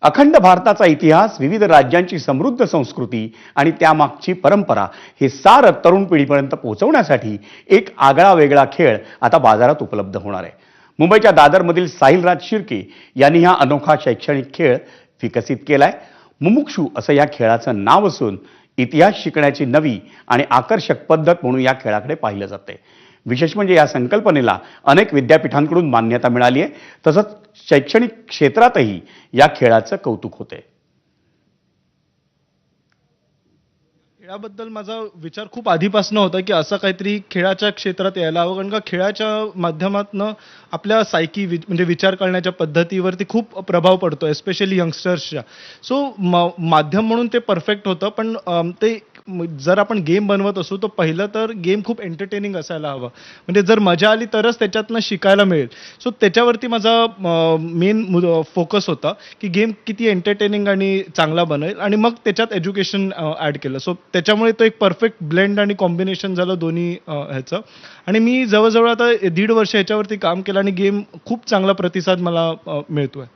अखंड भारताचा इतिहास, विविध राज्यांची समृद्ध संस्कृती आणि त्यामागची परंपरा हे सारं तरुण पिढीपर्यंत पोहोचवण्यासाठी एक आगळा वेगळा खेळ आता बाजारात उपलब्ध होणार आहे. मुंबईच्या दादरमधील साहिलराज शिर्के यांनी हा अनोखा शैक्षणिक खेळ विकसित केलाय. मुमुक्षू असं या खेळाचं नाव असून इतिहास शिकण्याची नवी आणि आकर्षक पद्धत म्हणून या खेळाकडे पाहिलं जाते. विशेष म्हणजे या संकल्पनेला अनेक विद्यापीठांकडून मान्यता मिळाली आहे. तसंच शैक्षणिक क्षेत्रातही या खेळाचं कौतुक होते. खेळाबद्दल माझा विचार खूप आधीपासून होता, की असं काहीतरी खेळाच्या क्षेत्रात यायला हवं. कारण का खेळाच्या माध्यमातनं आपल्या सायकी म्हणजे विचार करण्याच्या पद्धतीवरती खूप प्रभाव पडतो, एस्पेशली यंगस्टर्सच्या. सो माध्यम म्हणून ते परफेक्ट होतं. पण ते जर आपण गेम बनवत असू, तर पहिलं तर गेम खूप एंटरटेनिंग असायला हवं. म्हणजे जर मजा आली तरच त्याच्यातनं शिकायला मिळेल. सो त्याच्यावरती माझा मेन फोकस होता, की गेम किती एंटरटेनिंग आणि चांगला बनेल आणि मग त्याच्यात एज्युकेशन ॲड केलं. सो त्याच्यामुळे तो एक परफेक्ट ब्लेंड आणि कॉम्बिनेशन झालं दोन्ही ह्याचं. आणि मी जवळ आता 1.5 वर्ष ह्याच्यावरती काम केलं आणि गेम खूप चांगला प्रतिसाद मला मिळतोय.